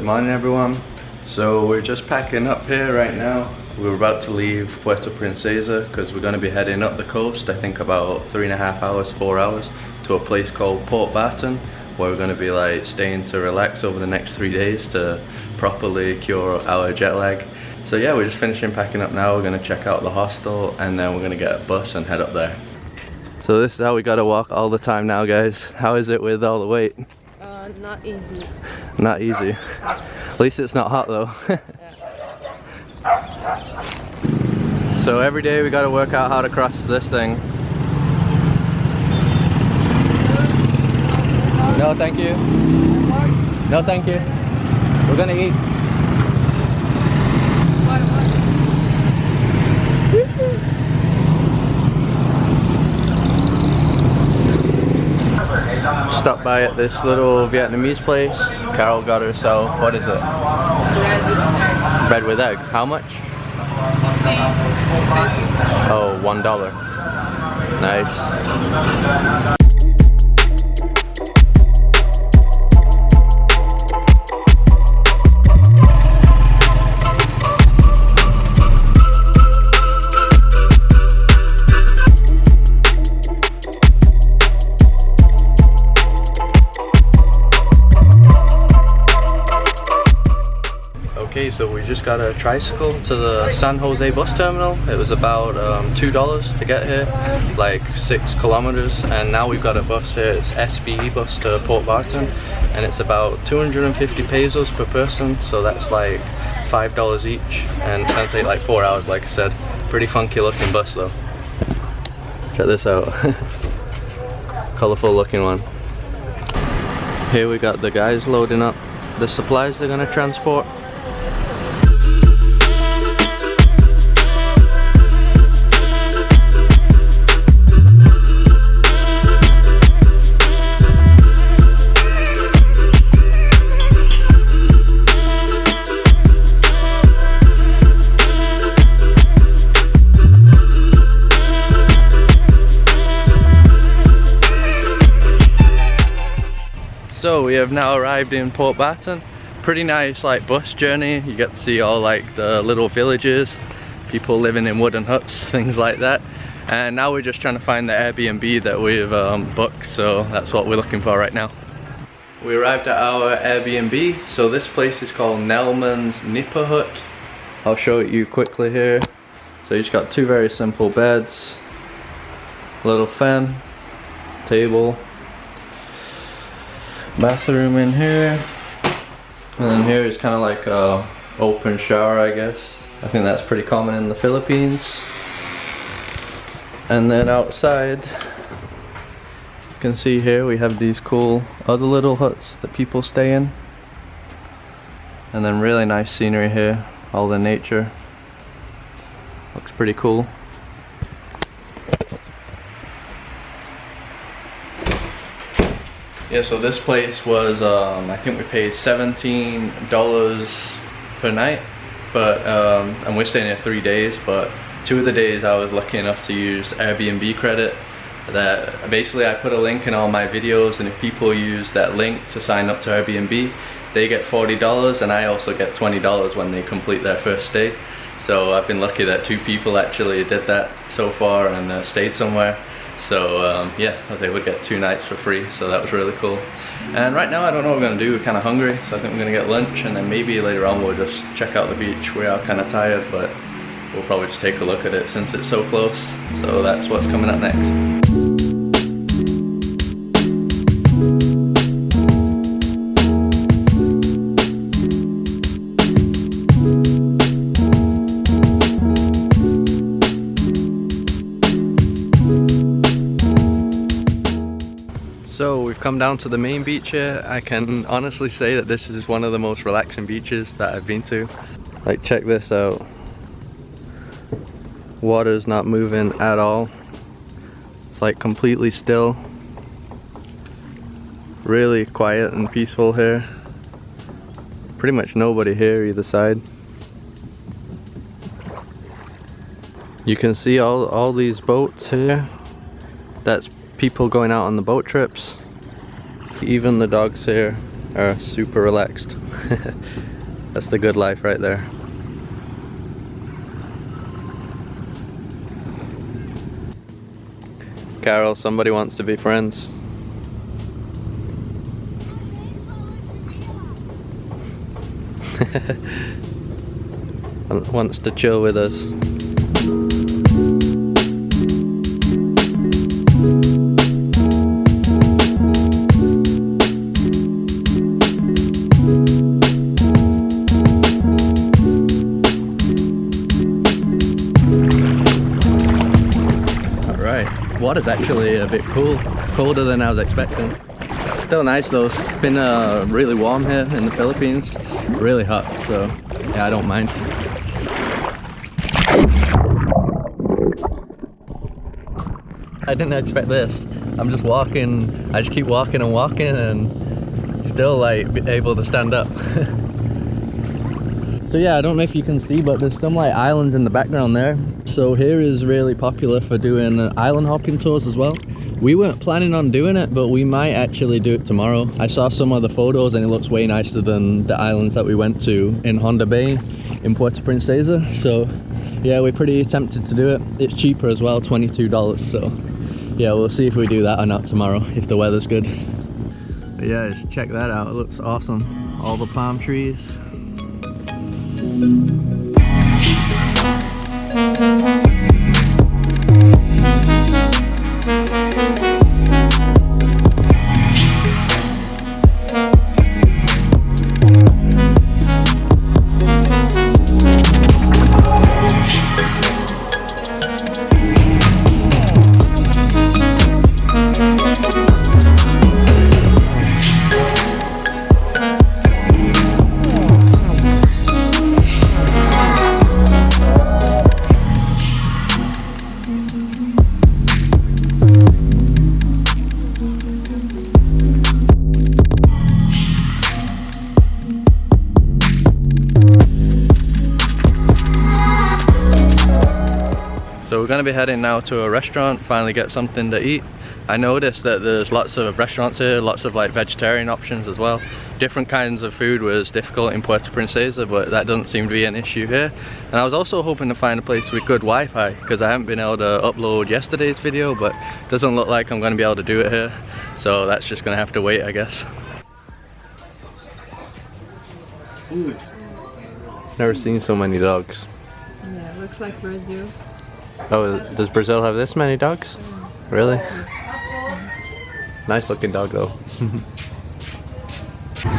morning everyone. So we're just packing up here right now. We're about to leave Puerto Princesa because we're going to be heading up the coast, I think about 3.5 hours, 4 hours, to a place called Port Barton, where we're going to be like staying to relax over the next 3 days to properly cure our jet lag. So yeah, we're just finishing packing up now. We're going to check out the hostel and then we're going to get a bus and head up there. So this is how we got to walk all the time now, guys. How is it with all the weight? Not easy. Not easy. At least it's not hot though. So every day we gotta work out how to cross this thing. No thank you. No thank you. We're gonna eat. Stopped by at this little Vietnamese place. Carol got herself, what is it? Bread with egg. How much? Oh, $1. Nice. Okay, so we just got a tricycle to the San Jose bus terminal. It was about $2 to get here, like 6 kilometers, and now we've got a bus here. It's SBE bus to Port Barton, and it's about 250 pesos per person, so that's like $5 each, and it's gonna take like 4 hours, like I said. Pretty funky looking bus though. Check this out. Colorful looking one. Here we got the guys loading up the supplies they're gonna transport. So we have now arrived in Port Barton. Pretty nice like bus journey. You get to see all like the little villages, people living in wooden huts, things like that. And now we're just trying to find the Airbnb that we've booked, so that's what we're looking for right now. We arrived at our Airbnb. So this place is called Nelman's Nipper Hut. I'll show it you quickly here. So you just got 2 very simple beds, a little fan, table, bathroom in here, and then here is kind of like a open shower, I guess. I think that's pretty common in the Philippines. And then outside, you can see here we have these cool other little huts that people stay in, and then really nice scenery here, all the nature. Looks pretty cool. Yeah, so this place was, I think we paid $17 per night, but and we're staying here 3 days, but 2 of the days I was lucky enough to use Airbnb credit. That basically I put a link in all my videos, and if people use that link to sign up to Airbnb, they get $40 and I also get $20 when they complete their first stay. So I've been lucky that 2 people actually did that so far and stayed somewhere. So yeah, I was able to get 2 nights for free, so that was really cool. And right now I don't know what we're going to do. We're kind of hungry, so I think we're going to get lunch, and then maybe later on we'll just check out the beach. We are kind of tired, but we'll probably just take a look at it since it's so close. So that's what's coming up next. So we've come down to the main beach here. I can honestly say that this is one of the most relaxing beaches that I've been to. Like, check this out. Water's not moving at all. It's like completely still. Really quiet and peaceful here. Pretty much nobody here either side. You can see all these boats here. That's people going out on the boat trips. Even the dogs here are super relaxed. That's the good life right there. Carol, somebody wants to be friends. Wants to chill with us. Alright, water's actually a bit cool, colder than I was expecting. Still nice though. It's been really warm here in the Philippines, really hot, so yeah, I don't mind. I didn't expect this. I'm just walking, I just keep walking and walking and still like able to stand up. So yeah, I don't know if you can see, but there's some like islands in the background there. So here is really popular for doing island hopping tours as well. We weren't planning on doing it, but we might actually do it tomorrow. I saw some of the photos and it looks way nicer than the islands that we went to in Honda Bay in Puerto Princesa. So yeah, we're pretty tempted to do it. It's cheaper as well, $22. So yeah, we'll see if we do that or not tomorrow, if the weather's good. But yeah, just check that out. It looks awesome. All the palm trees. So we're going to be heading now to a restaurant, finally get something to eat. I noticed that there's lots of restaurants here, lots of like vegetarian options as well. Different kinds of food was difficult in Puerto Princesa, but that doesn't seem to be an issue here. And I was also hoping to find a place with good Wi-Fi, because I haven't been able to upload yesterday's video, but it doesn't look like I'm going to be able to do it here. So that's just going to have to wait, I guess. Never seen so many dogs. Yeah, looks like Brazil. Oh, does Brazil have this many dogs? Really? Nice looking dog though.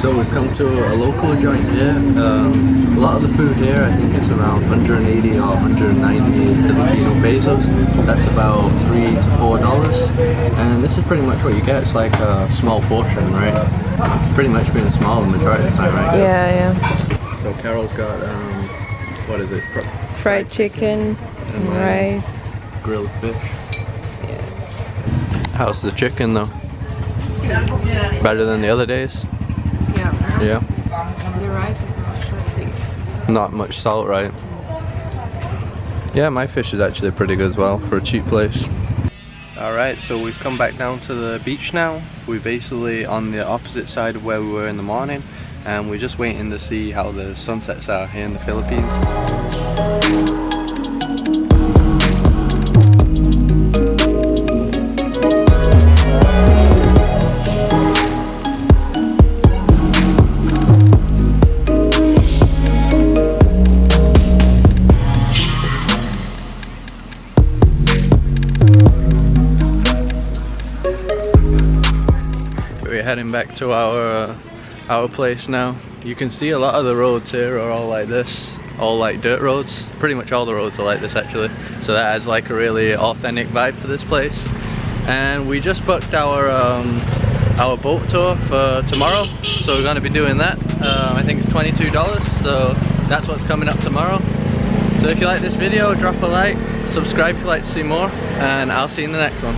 So we've come to a local joint here. A lot of the food here, I think it's around 180 or 190 Filipino pesos. That's about $3 to $4. And this is pretty much what you get. It's like a small portion, right? Pretty much being small the majority of the time, right? Yeah, yeah. So Carol's got, what is it? Fried chicken and rice. Grilled fish. Yeah. How's the chicken though? Better than the other days? Yeah. Yeah. The rice is not thick. Not much salt, right? Yeah, my fish is actually pretty good as well for a cheap place. Alright, so we've come back down to the beach now. We're basically on the opposite side of where we were in the morning, and we're just waiting to see how the sunsets are here in the Philippines. We're heading back to our place now. You can see a lot of the roads here are all like this, all like dirt roads. Pretty much all the roads are like this actually, so that adds like a really authentic vibe to this place. And we just booked our boat tour for tomorrow, so we're going to be doing that. I think it's $22, so that's what's coming up tomorrow. So if you like this video, drop a like, subscribe if you'd like to see more, and I'll see you in the next one.